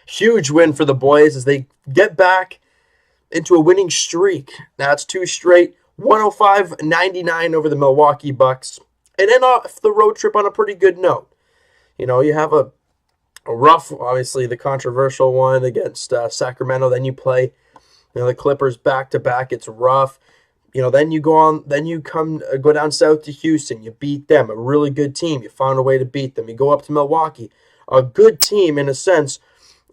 huge win for the boys as they get back into a winning streak. Now it's 2 straight, 105-99 over the Milwaukee Bucks, and then off the road trip on a pretty good note. You have a rough, obviously the controversial one against Sacramento. Then you play, the Clippers back to back. It's rough. Then you go down south to Houston. You beat them, a really good team. You found a way to beat them. You go up to Milwaukee, a good team in a sense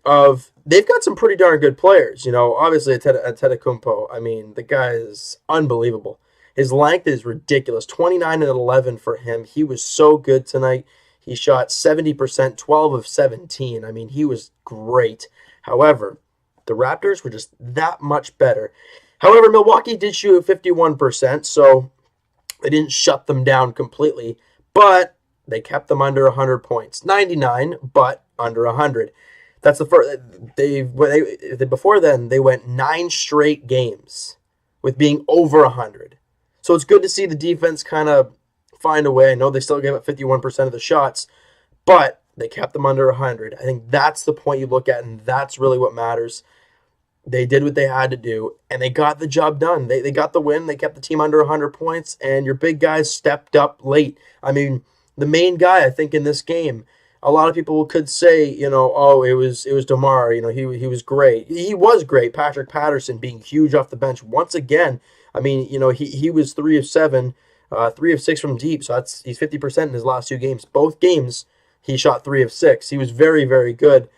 of they've got some pretty darn good players. Obviously Antetokounmpo. I mean, the guy is unbelievable. His length is ridiculous. 29 and 11 for him. He was so good tonight. He shot 70%, 12 of 17. I mean, he was great. However, the Raptors were just that much better. However, Milwaukee did shoot at 51%, so they didn't shut them down completely, but they kept them under 100 points. 99, but under 100. That's the first. Before then, they went 9 straight games with being over 100. So it's good to see the defense kind of find a way. I know they still gave up 51% of the shots, but they kept them under 100. I think that's the point you look at, and that's really what matters. They did what they had to do, and they got the job done. They got the win. They kept the team under 100 points, and your big guys stepped up late. I mean, the main guy, I think, in this game, a lot of people could say, it was DeMar. He was great. He was great. Patrick Patterson being huge off the bench once again. I mean, he was 3 of 7, 3 of 6 from deep, so he's 50% in his last 2 games. Both games, he shot 3 of 6. He was very, very good.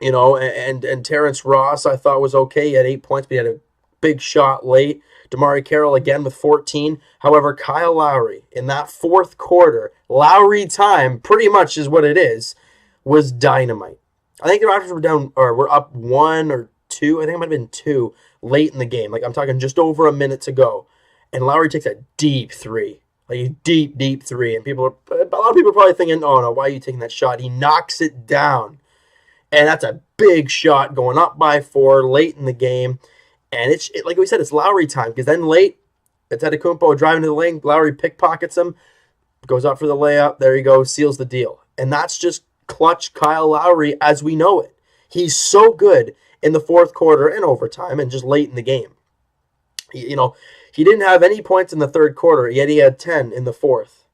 And Terrence Ross, I thought, was okay. He had 8 points, but he had a big shot late. DeMar Carroll, again, with 14. However, Kyle Lowry, in that fourth quarter, Lowry time, pretty much is what it is, was dynamite. I think the Raptors were up 1 or 2. I think it might have been 2 late in the game. Like, I'm talking just over a minute to go. And Lowry takes a deep 3. Like a deep, deep 3. And a lot of people are probably thinking, oh, no, why are you taking that shot? He knocks it down. And that's a big shot going up by 4 late in the game. And it's like we said, it's Lowry time. Because then late, Antetokounmpo driving to the lane. Lowry pickpockets him. Goes up for the layup. There you go. Seals the deal. And that's just clutch Kyle Lowry as we know it. He's so good in the fourth quarter and overtime and just late in the game. He didn't have any points in the third quarter, yet he had 10 in the fourth.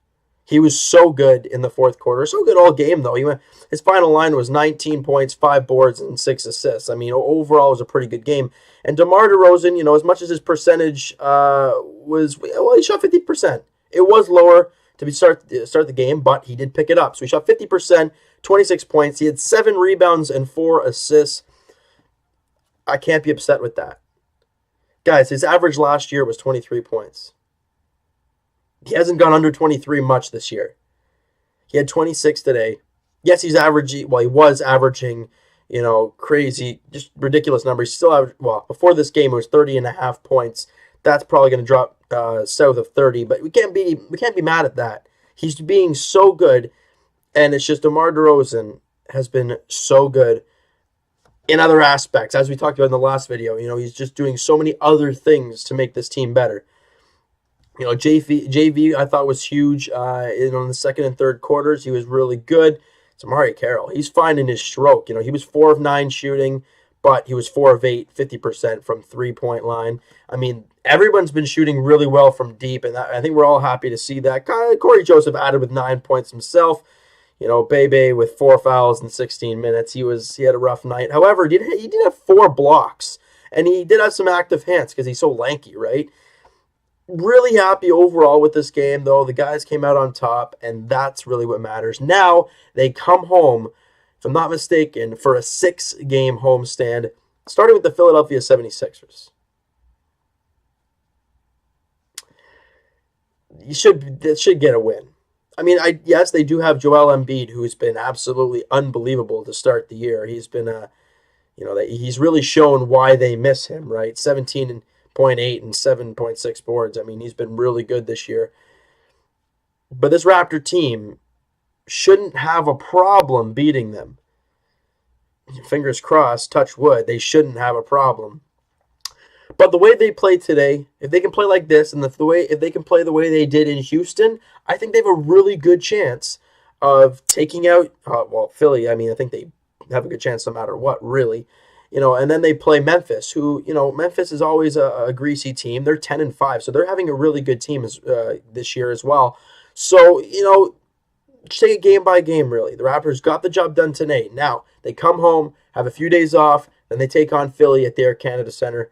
He was so good in the fourth quarter. So good all game, though. His final line was 19 points, 5 boards, and 6 assists. I mean, overall, it was a pretty good game. And DeMar DeRozan, as much as his percentage he shot 50%. It was lower to start the game, but he did pick it up. So he shot 50%, 26 points. He had 7 rebounds and 4 assists. I can't be upset with that. Guys, his average last year was 23 points. He hasn't gone under 23 much this year. He had 26 today. Yes, he was averaging, crazy, just ridiculous numbers. He still averaged, before this game, it was 30.5 points. That's probably going to drop south of 30, but we can't be mad at that. He's being so good, and it's just DeMar DeRozan has been so good in other aspects. As we talked about in the last video, he's just doing so many other things to make this team better. JV I thought was huge in the second and third quarters. He was really good. Damari Carroll, he's finding his stroke. He was 4 of 9 shooting, but he was 4 of 8, 50% from 3-point line. I mean, everyone's been shooting really well from deep, and I think we're all happy to see that. Corey Joseph added with 9 points himself. Bebe with 4 fouls in 16 minutes. He had a rough night. However, he did have 4 blocks, and he did have some active hands because he's so lanky, right? Really happy overall with this game, though. The guys came out on top, and that's really what matters. Now they come home, if I'm not mistaken, for a 6-game homestand, starting with the Philadelphia 76ers. They should get a win. I mean, yes, they do have Joel Embiid, who's been absolutely unbelievable to start the year. He's been he's really shown why they miss him, right? 17.8 and 7.6 boards. I mean, he's been really good this year. But this Raptor team shouldn't have a problem beating them. Fingers crossed, touch wood, they shouldn't have a problem. But the way they play today, if they can play like this, and if they can play the way they did in Houston, I think they have a really good chance of taking out, Philly. I mean, I think they have a good chance no matter what, really. And then they play Memphis, who, Memphis is always a greasy team. They're 10-5, so they're having a really good team this year as well. So, just take it game by game, really. The Raptors got the job done tonight. Now, they come home, have a few days off, then they take on Philly at the Air Canada Center.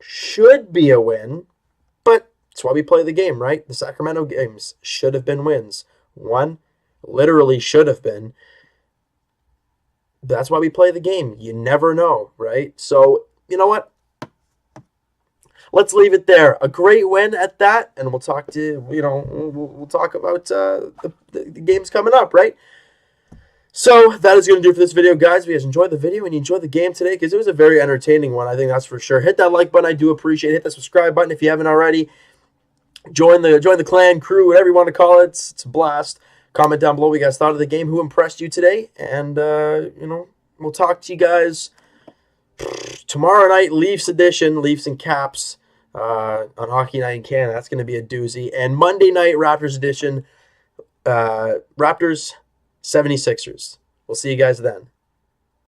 Should be a win, but that's why we play the game, right? The Sacramento games should have been wins. One literally should have been. That's why we play the game. You never know, right? So, you know what? Let's leave it there. A great win at that, and we'll talk we'll talk about the games coming up, right? So that is going to do it for this video, guys. If you guys enjoyed the video and you enjoyed the game today, because it was a very entertaining one, I think that's for sure. Hit that like button. I do appreciate it. Hit that subscribe button if you haven't already. Join the clan, crew, whatever you want to call it. It's a blast. Comment down below what you guys thought of the game, who impressed you today, and we'll talk to you guys tomorrow night. Leafs edition, Leafs and Caps on Hockey Night in Canada. That's going to be a doozy. And Monday night Raptors edition, Raptors 76ers. We'll see you guys then.